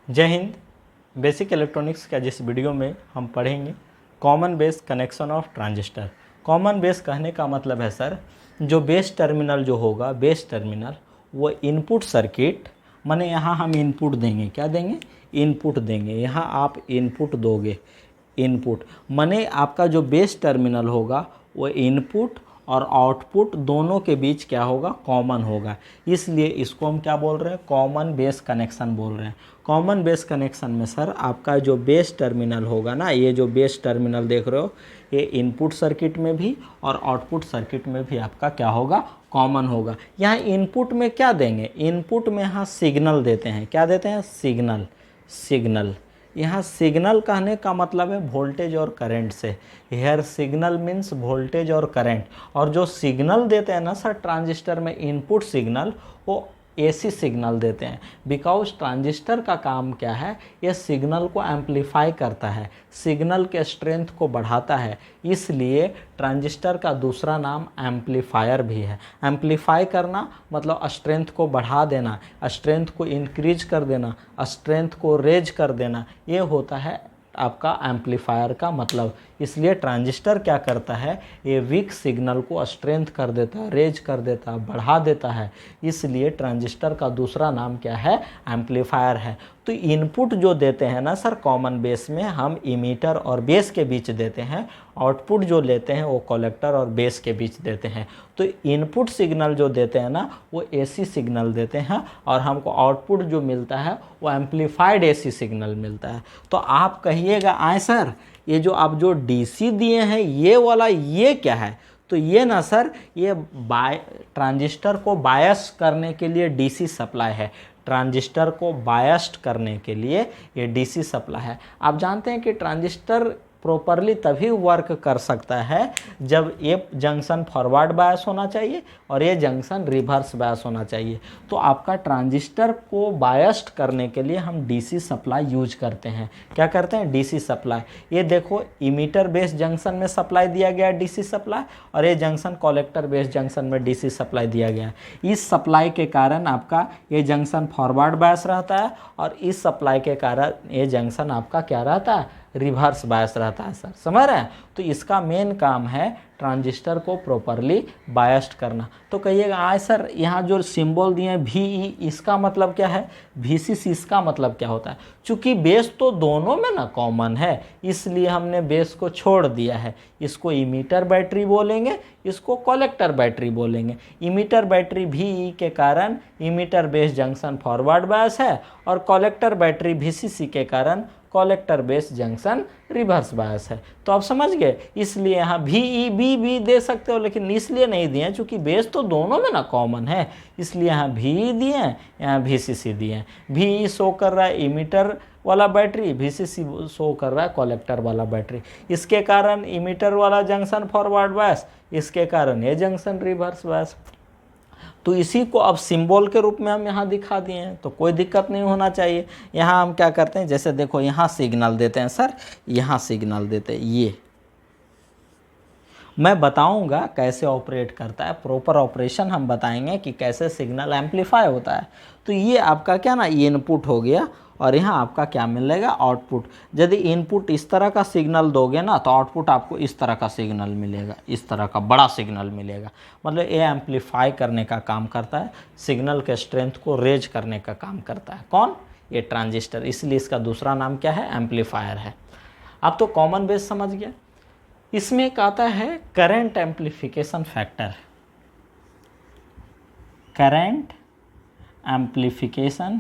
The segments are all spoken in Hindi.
जय हिंद। बेसिक इलेक्ट्रॉनिक्स का जिस वीडियो में हम पढ़ेंगे common base connection of transistor. Common base कहने का मतलब है सर, जो बेस टर्मिनल जो होगा, बेस टर्मिनल वो इनपुट सर्किट, माने यहाँ हम इनपुट देंगे, क्या देंगे, इनपुट देंगे, यहाँ आप इनपुट दोगे, इनपुट माने आपका जो बेस टर्मिनल होगा वो इनपुट और आउटपुट दोनों के बीच क्या होगा, कॉमन होगा। इसलिए इसको हम क्या बोल रहे हैं, कॉमन बेस कनेक्शन बोल रहे हैं। कॉमन बेस कनेक्शन में सर आपका जो बेस टर्मिनल होगा ना, ये जो बेस टर्मिनल देख रहे हो, ये इनपुट सर्किट में भी और आउटपुट सर्किट में भी आपका क्या होगा, कॉमन होगा। यहाँ इनपुट में क्या देंगे, इनपुट में यहाँ सिग्नल देते हैं, क्या देते हैं, सिग्नल। सिग्नल यहाँ सिग्नल कहने का मतलब है वोल्टेज और करंट से। हेयर सिग्नल मीन्स वोल्टेज और करंट। और जो सिग्नल देते हैं ना सर ट्रांजिस्टर में, इनपुट सिग्नल, वो एसी सिग्नल देते हैं। बिकॉज ट्रांजिस्टर का काम क्या है, ये सिग्नल को एम्पलीफाई करता है, सिग्नल के स्ट्रेंथ को बढ़ाता है। इसलिए ट्रांजिस्टर का दूसरा नाम एम्पलीफायर भी है। एम्पलीफाई करना मतलब स्ट्रेंथ को बढ़ा देना, स्ट्रेंथ को इंक्रीज कर देना, स्ट्रेंथ को रेज कर देना, ये होता है आपका एम्पलीफायर का मतलब। इसलिए ट्रांजिस्टर क्या करता है, ये वीक सिग्नल को स्ट्रेंथ कर देता है, रेज कर देता है, बढ़ा देता है। इसलिए ट्रांजिस्टर का दूसरा नाम क्या है, एम्पलीफायर है। तो इनपुट जो देते हैं ना सर कॉमन बेस में, हम इमीटर और बेस के बीच देते हैं। आउटपुट जो लेते हैं वो कलेक्टर और बेस के बीच देते हैं। तो इनपुट सिग्नल जो देते हैं ना वो एसी सिग्नल देते हैं, और हमको आउटपुट जो मिलता है वो एम्पलीफाइड एसी सिग्नल मिलता है। तो आप कहिएगा, आए सर ये जो आप जो डीसी दिए हैं ये वाला, ये क्या है, तो ये ना सर ये ट्रांजिस्टर को बायस करने के लिए डीसी सप्लाई है। ट्रांजिस्टर को बायस्ड करने के लिए ये डीसी सप्लाई है। आप जानते हैं कि ट्रांजिस्टर प्रॉपरली तभी वर्क कर सकता है जब ये जंक्शन फॉरवर्ड बायस होना चाहिए और ये जंक्शन रिवर्स बायस होना चाहिए। तो आपका ट्रांजिस्टर को बायस्ड करने के लिए हम डीसी सप्लाई यूज करते हैं। क्या करते हैं, डीसी सप्लाई। ये देखो इमीटर बेस जंक्शन में सप्लाई दिया गया डीसी सप्लाई, और ये जंक्शन कलेक्टर बेस जंक्शन में डीसी सप्लाई दिया गया। इस सप्लाई के कारण आपका ये जंक्शन फॉरवर्ड बायस रहता है, और इस सप्लाई के कारण ये जंक्शन आपका क्या रहता है, रिवर्स बायस रहता है। सर समझ रहे हैं। तो इसका मेन काम है ट्रांजिस्टर को प्रॉपरली बायस्ड करना। तो कहिएगा, आए सर यहाँ जो सिंबल दिए हैं VE, इसका मतलब क्या है, VCC इसका मतलब क्या होता है। चूंकि बेस तो दोनों में ना कॉमन है, इसलिए हमने बेस को छोड़ दिया है। इसको इमीटर बैटरी बोलेंगे, इसको कलेक्टर बैटरी बोलेंगे। इमीटर बैटरी VE के कारण emitter base junction forward bias है, और कलेक्टर बैटरी VCC के कारण collector base junction reverse bias है। तो आप समझ गए। इसलिए यहाँ VEB भी दे सकते हो, लेकिन इसलिए नहीं दिए चूंकि बेस तो दोनों में ना कॉमन है, इसलिए यहाँ VE दिए हैं, यहाँ VCC दिए हैं। VE शो कर रहा है इमीटर वाला बैटरी, VCC शो कर रहा है कलेक्टर वाला बैटरी। इसके कारण इमीटर वाला जंक्शन फॉरवर्ड बायस, इसके कारण ये जंक्शन रिवर्स बायस। तो इसी को अब सिंबल के रूप में हम यहाँ दिखा दिए हैं, तो कोई दिक्कत नहीं होना चाहिए। यहाँ हम क्या करते हैं, जैसे देखो यहाँ सिग्नल देते हैं सर, यहाँ सिग्नल देते हैं। ये मैं बताऊंगा कैसे ऑपरेट करता है, प्रॉपर ऑपरेशन हम बताएंगे कि कैसे सिग्नल एम्पलीफाई होता है। तो ये आपका क्या ना, ये इनपुट हो गया, और यहाँ आपका क्या मिलेगा, आउटपुट। यदि इनपुट इस तरह का सिग्नल दोगे ना, तो आउटपुट आपको इस तरह का सिग्नल मिलेगा, इस तरह का बड़ा सिग्नल मिलेगा। मतलब ये एम्पलीफाई करने का काम करता है, सिग्नल के स्ट्रेंथ को रेज करने का काम करता है। कौन, ये ट्रांजिस्टर। इसलिए इसका दूसरा नाम क्या है, एम्पलीफायर है। अब तो कॉमन बेस समझ गया। इसमें एक आता है current amplification factor. Current amplification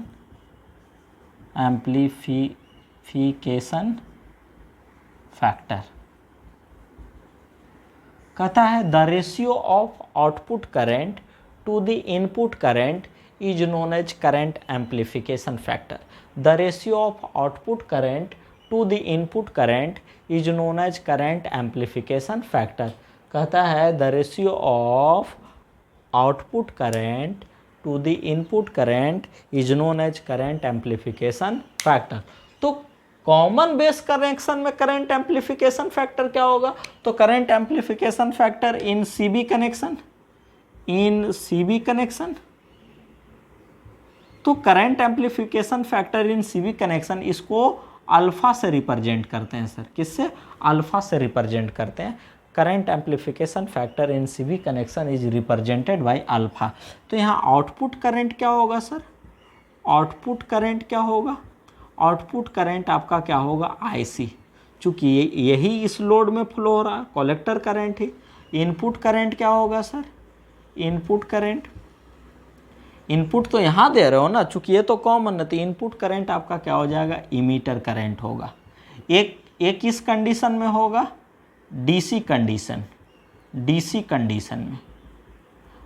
factor कहता है the ratio of output current to the input current is known as current amplification factor. The ratio of output current to the input current is known as current amplification factor. कहता है the ratio of output current to the input current is known as current amplification factor. तो कॉमन बेस कनेक्शन में करंट एम्पलीफिकेशन फैक्टर क्या होगा, तो करंट एम्पलीफिकेशन फैक्टर इन सीबी कनेक्शन, तो तो current amplification factor in CV connection इसको अल्फा से रिप्रेजेंट करते हैं सर। किससे? अल्फा से रिप्रेजेंट करते हैं। Current amplification factor in CV connection is represented by alpha. तो यहाँ आउटपुट करंट क्या होगा सर? आउटपुट करंट क्या होगा? आउटपुट करंट आपका क्या होगा? आईसी। चूँकि यही इस लोड में फ्लो हो रहा है, कलेक्टर करंट ही। इनपुट करंट क्या होगा सर? इनपुट करंट, इनपुट तो यहाँ दे रहे हो ना, चूँकि ये तो कॉमन है, तो इनपुट करंट आपका क्या हो जाएगा? इमीटर करंट होगा। एक इस कंडीशन में होगा, डीसी कंडीशन, डीसी कंडीशन में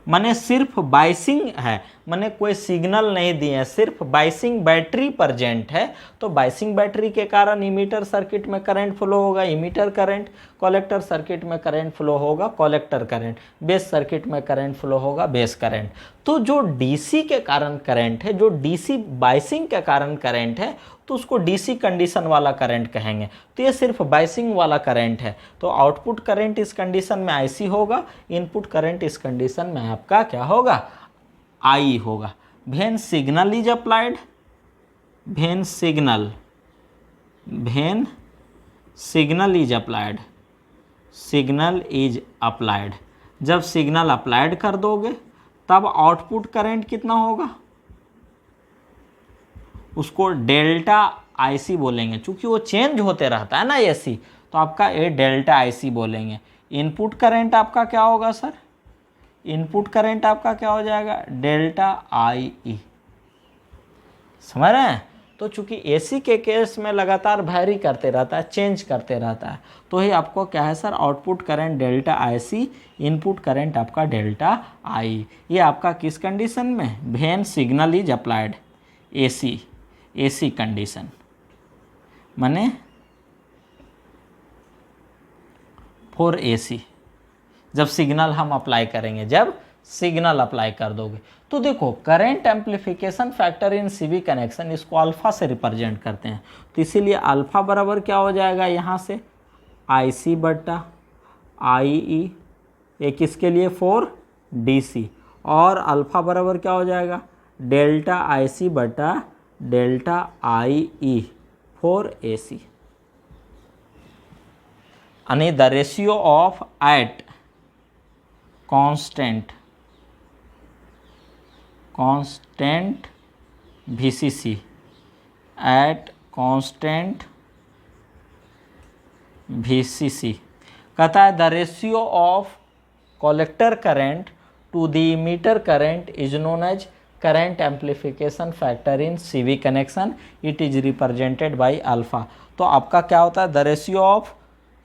माने सिर्फ बाइसिंग है, माने कोई सिग्नल नहीं दिए हैं, सिर्फ बाइसिंग बैटरी प्रेजेंट है। तो बाइसिंग बैटरी के कारण इमीटर सर्किट में करंट फ्लो होगा, इमीटर करंट। कलेक्टर सर्किट में करंट फ्लो होगा, कलेक्टर करंट। बेस सर्किट में करंट फ्लो होगा, बेस करंट। तो जो डीसी के कारण करंट है, जो डीसी बाइसिंग के कारण करंट है, तो उसको डीसी कंडीशन वाला करंट कहेंगे। तो ये सिर्फ बाइसिंग वाला करंट है। तो आउटपुट करंट इस कंडीशन में आईसी होगा, इनपुट करंट इस कंडीशन में आपका क्या होगा? आई होगा। When signal is applied, when signal is applied, signal is applied, जब सिग्नल अप्लाइड कर दोगे तब आउटपुट करंट कितना होगा? उसको डेल्टा आईसी बोलेंगे, क्योंकि वो चेंज होते रहता है ना एसी, तो आपका ये डेल्टा आईसी बोलेंगे। इनपुट करंट आपका क्या होगा सर? इनपुट करंट आपका क्या हो जाएगा? डेल्टा आई ई। समझ रहे हैं? तो चूंकि एसी के केस में लगातार वैरी करते रहता है, चेंज करते रहता है, तो ही आपको क्या है sir? Output current delta IC, input current आपका डेल्टा आई। ये आपका किस कंडीशन में? When signal is applied, AC, AC condition माने फॉर एसी, जब सिग्नल हम अप्लाई करेंगे, जब सिग्नल अप्लाई कर दोगे। तो देखो current amplification factor in CV connection इसको अल्फा से रिप्रेजेंट करते हैं। तो इसीलिए अल्फा बराबर क्या हो जाएगा यहाँ से? आईसी बट्टा आईई, एक इसके लिए फॉर डीसी, और अल्फा बराबर क्या हो जाएगा? डेल्टा आईसी बट्टा delta I E for AC. यानी the ratio of at constant VCC at constant VCC कहता है the ratio of collector current to the emitter current is known as current amplification factor in CV connection, it is represented by alpha. तो आपका क्या होता है? The ratio of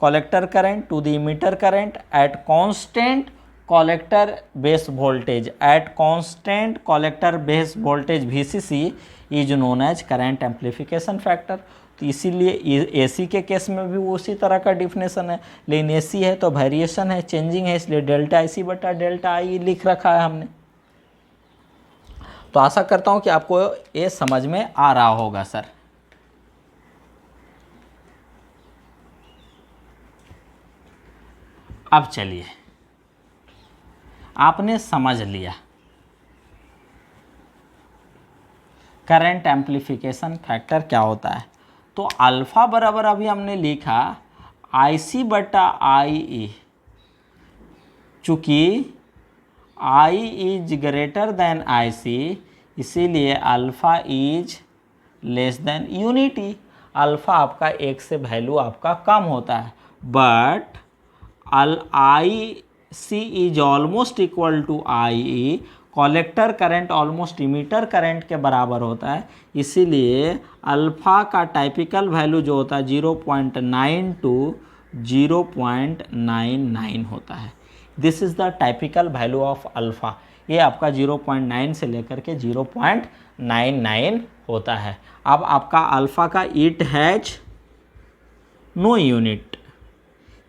collector current to the emitter current at constant collector base voltage, at constant collector base voltage VCC is known as current amplification factor. तो इसीलिए एसी के केस में भी उसी तरह का डिफिनेशन है, लेकिन एसी है तो वेरिएशन है, चेंजिंग है, इसलिए डेल्टा आईसी बटा डेल्टा आई लिख रखा है हमने। तो आशा करता हूं कि आपको ये समझ में आ रहा होगा सर। अब चलिए, आपने समझ लिया करंट एम्पलीफिकेशन फैक्टर क्या होता है। तो अल्फा बराबर अभी हमने लिखा आईसी बटा आई ई, चूँकि I is greater than I C, इसीलिए alpha is less than unity. Alpha आपका एक से वैल्यू आपका कम होता है, but I C is almost equal to I E. Collector current almost emitter current के बराबर होता है, इसीलिए अल्फ़ा का टाइपिकल वैल्यू जो होता है 0.9 टू 0.99 होता है। This is the typical value of alpha. ये आपका 0.9 से लेकर के 0.99 होता है। अब आपका अल्फ़ा का इट हैज नो यूनिट,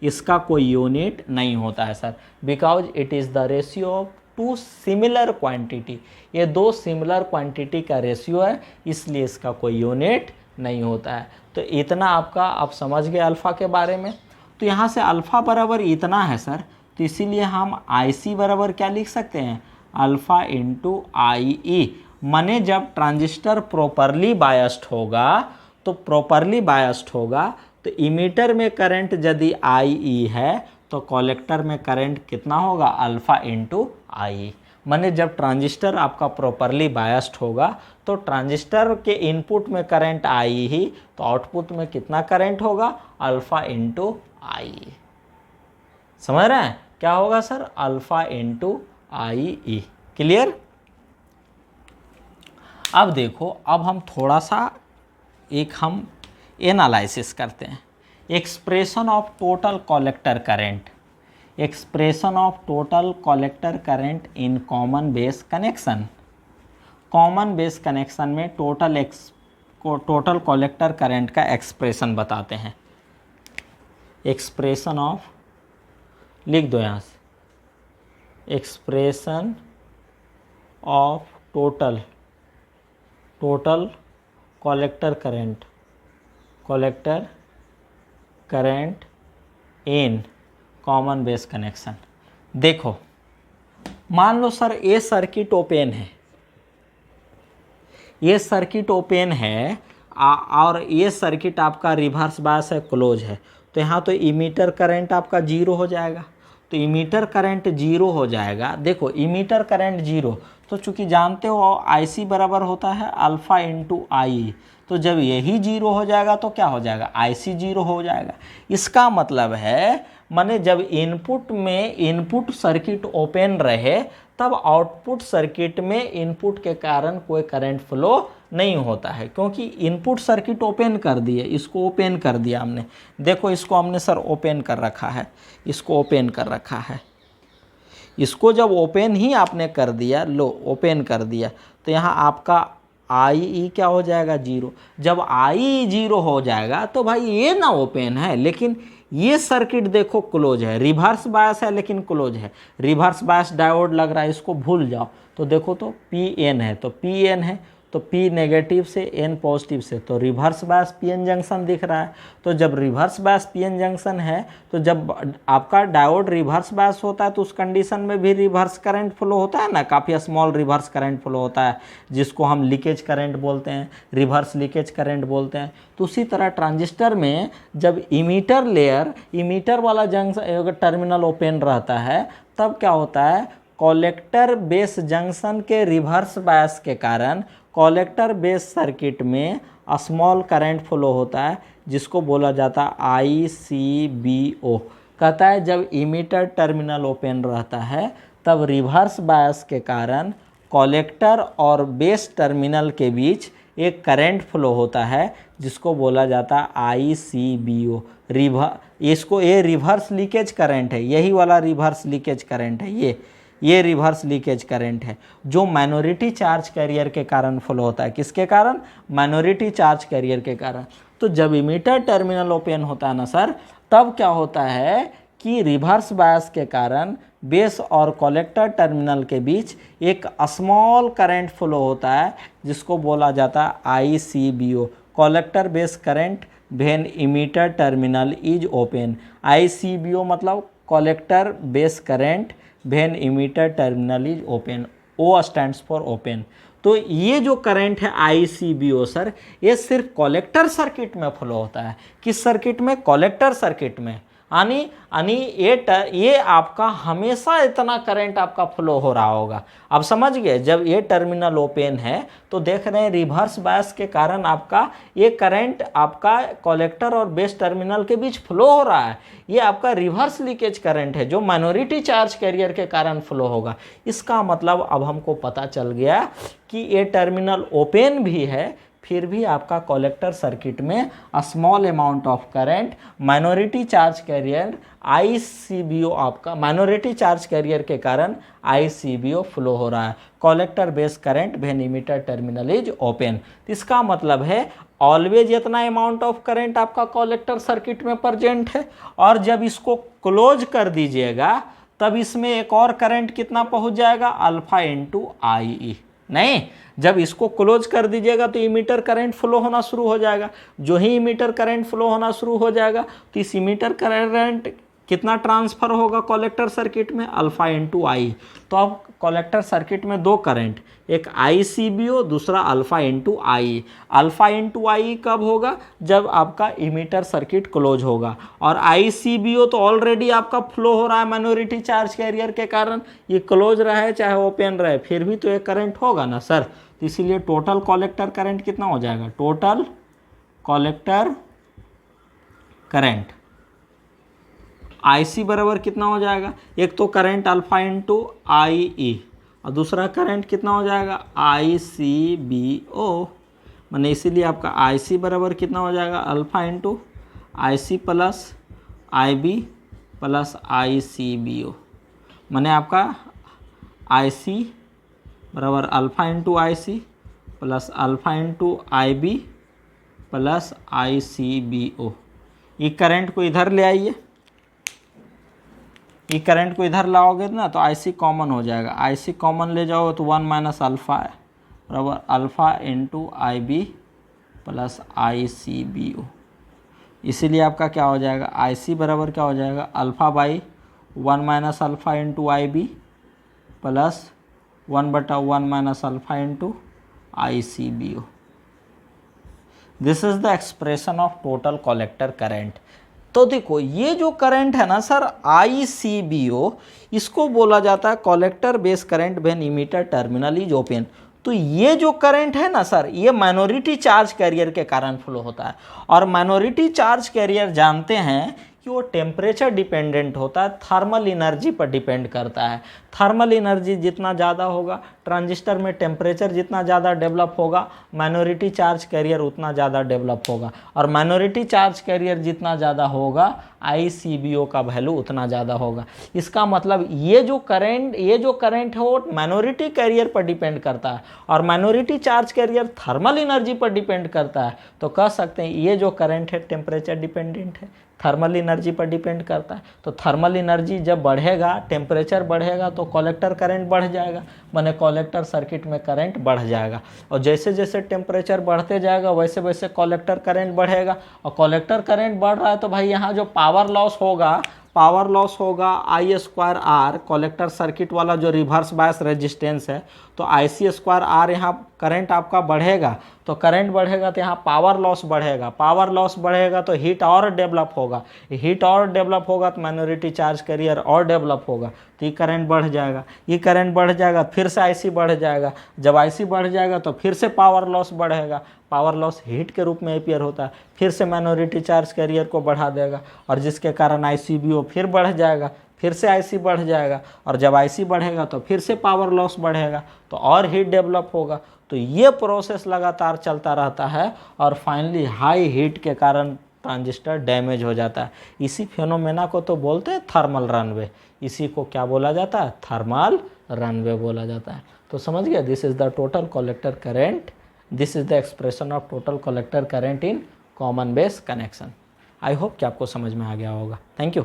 इसका कोई यूनिट नहीं होता है sir, because it is the ratio of two similar quantity. ये दो सिमिलर क्वांटिटी का रेशियो है, इसलिए इसका कोई यूनिट नहीं होता है। तो इतना आपका आप समझ गए अल्फ़ा के बारे में। तो यहाँ से अल्फ़ा बराबर इतना है सर, तो इसीलिए हम आई सी बराबर क्या लिख सकते हैं? अल्फ़ा इंटू आई ई। माने जब ट्रांजिस्टर प्रॉपरली बायस्ड होगा, तो प्रॉपरली बायस्ड होगा तो इमीटर में करंट यदि IE है तो कलेक्टर में करंट कितना होगा, अल्फा इंटू IE। माने जब ट्रांजिस्टर आपका प्रॉपरली बायस्ड होगा तो ट्रांजिस्टर के इनपुट में करंट IE ही, तो आउटपुट में कितना करंट होगा, अल्फा इंटू IE। समझ रहे हैं क्या होगा sir, alpha into IE। Clear. अब देखो, अब हम थोड़ा सा हम एनालिसिस करते हैं। Expression of total collector current, expression of total collector current in common base connection. Common base connection में टोटल कलेक्टर करंट का एक्सप्रेशन बताते हैं। एक्सप्रेशन ऑफ, लिख दो यहाँ से, expression of total collector current in common base connection. देखो, मान लो सर ये सर्किट ओपन है, ये सर्किट ओपन है और ये सर्किट आपका रिवर्स बायस है, क्लोज है, तो यहाँ तो इमीटर करंट आपका जीरो हो जाएगा। तो इमीटर करंट जीरो हो जाएगा। देखो इमीटर करंट जीरो, तो चूंकि जानते हो IC बराबर होता है अल्फा इंटू IE, तो जब यही जीरो हो जाएगा तो क्या हो जाएगा, IC जीरो हो जाएगा। इसका मतलब है माने जब इनपुट सर्किट ओपन रहे तब आउटपुट सर्किट में इनपुट के कारण कोई करंट फ्लो नहीं होता है, क्योंकि इनपुट सर्किट ओपन कर दिए, इसको ओपन कर दिया हमने। देखो इसको हमने सर ओपन कर रखा है, इसको ओपन कर रखा है। इसको जब ओपन ही आपने कर दिया, लो ओपन कर दिया, तो यहाँ आपका IE क्या हो जाएगा, जीरो। जब IE जीरो हो जाएगा तो भाई ये ना ओपन है, लेकिन ये सर्किट देखो क्लोज है, रिवर्स बायस है लेकिन क्लोज है। रिवर्स बायस डायोड लग रहा है, इसको भूल जाओ। तो देखो तो PN है, तो PN है, तो P नेगेटिव से N पॉजिटिव से, तो रिवर्स बायस PN जंक्शन दिख रहा है। तो जब रिवर्स बायस PN जंक्शन है, तो जब आपका डायोड रिवर्स बायस होता है तो उस कंडीशन में भी रिवर्स करंट फ्लो होता है ना, काफ़ी स्मॉल रिवर्स करंट फ्लो होता है, जिसको हम लीकेज करंट बोलते हैं, रिवर्स लीकेज करंट बोलते हैं। तो उसी तरह ट्रांजिस्टर में जब इमीटर लेयर, इमीटर वाला जंक्शन टर्मिनल ओपन रहता है, तब क्या होता है, कलेक्टर बेस जंक्शन के रिवर्स बायस के कारण कलेक्टर बेस सर्किट में स्मॉल करंट फ्लो होता है, जिसको बोला जाता है ICBO। कहता है जब इमीटर टर्मिनल ओपन रहता है तब रिवर्स बायस के कारण कलेक्टर और बेस टर्मिनल के बीच एक करंट फ्लो होता है, जिसको बोला जाता है ICBO। इसको ये रिवर्स लीकेज करंट है, यही वाला रिवर्स लीकेज करंट है, ये रिवर्स लीकेज करंट है, जो माइनॉरिटी चार्ज कैरियर के कारण फ्लो होता है। किसके कारण, माइनॉरिटी चार्ज कैरियर के कारण। तो जब इमीटर टर्मिनल ओपन होता है ना सर, तब क्या होता है कि रिवर्स बायस के कारण बेस और कलेक्टर टर्मिनल के बीच एक स्मॉल करंट फ्लो होता है, जिसको बोला जाता है ICBO, collector base current when emitter terminal is open. ICBO मतलब collector base current when emitter terminal is open, O stands for open. तो ये जो करंट है ICBO सर, ये सिर्फ कलेक्टर सर्किट में फ्लो होता है। किस सर्किट में, कलेक्टर सर्किट में। यानी ये आपका हमेशा इतना करंट आपका फ्लो हो रहा होगा। अब समझ गए, जब ये टर्मिनल ओपन है तो देख रहे हैं रिवर्स बायस के कारण आपका ये करंट आपका कलेक्टर और बेस टर्मिनल के बीच फ्लो हो रहा है। ये आपका रिवर्स लीकेज करंट है, जो माइनॉरिटी चार्ज कैरियर के कारण फ्लो होगा। इसका मतलब अब हमको पता चल गया कि ये टर्मिनल ओपन भी है, फिर भी आपका कलेक्टर सर्किट में small amount of current minority charge carrier ICBO, आपका माइनॉरिटी चार्ज कैरियर के कारण ICBO फ्लो हो रहा है, collector base current when emitter terminal is open. इसका मतलब है ऑलवेज इतना अमाउंट ऑफ करंट आपका कलेक्टर सर्किट में प्रेजेंट है, और जब इसको क्लोज कर दीजिएगा तब इसमें एक और करंट कितना पहुंच जाएगा, अल्फा इंटू IE। नहीं, जब इसको क्लोज कर दीजिएगा तो इमीटर करंट फ्लो होना शुरू हो जाएगा। जो ही इमीटर करंट फ्लो होना शुरू हो जाएगा तो इस इमीटर करंट कितना ट्रांसफ़र होगा कलेक्टर सर्किट में, अल्फ़ा इंटू आई। तो अब कलेक्टर सर्किट में दो करंट, एक ICBO, दूसरा अल्फ़ा इंटू आई। अल्फ़ा इंटू आई कब होगा, जब आपका इमीटर सर्किट क्लोज होगा, और ICBO तो ऑलरेडी आपका फ्लो हो रहा है माइनॉरिटी चार्ज कैरियर के कारण, ये क्लोज रहा है चाहे ओपन रहे फिर भी तो एक करंट होगा ना सर। तो इसीलिए टोटल कलेक्टर करंट कितना हो जाएगा, टोटल कलेक्टर करंट IC बराबर कितना हो जाएगा, एक तो करंट अल्फ़ा इंटू IE और दूसरा करंट कितना हो जाएगा ICBO, मैंने इसीलिए आपका IC बराबर कितना हो जाएगा alpha into IC plus IB plus ICBO, मैंने आपका IC बराबर alpha into IC plus alpha into IB plus ICBO। ये करंट को इधर ले आइए, ये करंट को इधर लाओगे ना तो IC कॉमन हो जाएगा, IC कॉमन ले जाओगे तो 1 माइनस अल्फ़ा है बराबर alpha into IB plus ICBO। इसीलिए आपका क्या हो जाएगा IC बराबर क्या हो जाएगा alpha by 1 minus alpha into IB plus 1/1 minus alpha into ICBO। This is the expression of total collector current. तो देखो ये जो करंट है ना सर ICBO, इसको बोला जाता है collector base current when emitter terminal is open. तो ये जो करंट है ना सर, ये माइनॉरिटी चार्ज कैरियर के कारण फ्लो होता है, और माइनॉरिटी चार्ज कैरियर जानते हैं कि वो टेम्परेचर डिपेंडेंट होता है, थर्मल एनर्जी पर डिपेंड करता है। थर्मल एनर्जी जितना ज़्यादा होगा, ट्रांजिस्टर में टेम्परेचर जितना ज़्यादा डेवलप होगा, माइनॉरिटी चार्ज कैरियर उतना ज़्यादा डेवलप होगा, और माइनॉरिटी चार्ज कैरियर जितना ज़्यादा होगा ICBO का वैल्यू उतना ज़्यादा होगा। इसका मतलब ये जो करंट है वो माइनॉरिटी कैरियर पर डिपेंड करता है, और minority charge carrier thermal energy पर डिपेंड करता है। तो कह सकते हैं ये जो करंट है टेम्परेचर डिपेंडेंट है, थर्मल एनर्जी पर डिपेंड करता है। तो थर्मल एनर्जी जब बढ़ेगा, टेम्परेचर बढ़ेगा, तो कलेक्टर करंट बढ़ जाएगा, माने कलेक्टर सर्किट में करंट बढ़ जाएगा, और जैसे जैसे टेम्परेचर बढ़ते जाएगा वैसे वैसे कलेक्टर करंट बढ़ेगा। और कलेक्टर करंट बढ़ रहा है तो भाई यहाँ जो पावर लॉस होगा I²R, कलेक्टर सर्किट वाला जो रिवर्स बायस रेजिस्टेंस है, तो IC²R यहाँ करंट आपका बढ़ेगा, तो करंट बढ़ेगा तो यहाँ पावर लॉस बढ़ेगा तो हीट और डेवलप होगा, तो माइनॉरिटी चार्ज कैरियर और डेवलप होगा, तो ये करंट बढ़ जाएगा, फिर से IC बढ़ जाएगा, जब IC बढ़ जाएगा तो फिर से पावर लॉस बढ़ेगा, पावर लॉस हीट के रूप में अपीयर होता है, फिर से माइनॉरिटी चार्ज कैरियर को बढ़ा देगा, और जिसके कारण ICBO फिर बढ़ जाएगा, फिर से IC बढ़ जाएगा, और जब IC बढ़ेगा तो फिर से पावर लॉस बढ़ेगा, तो और हीट डेवलप होगा। तो ये प्रोसेस लगातार चलता रहता है, और फाइनली हाई हीट के कारण ट्रांजिस्टर डैमेज हो जाता है। इसी फिनोमेना को तो बोलते हैं थर्मल रनवे, इसी को क्या बोला जाता है, थर्मल रनवे बोला जाता है। तो समझ गया, this is the total collector current, this is the expression of total collector current in common base connection. I hope कि आपको समझ में आ गया होगा। Thank you.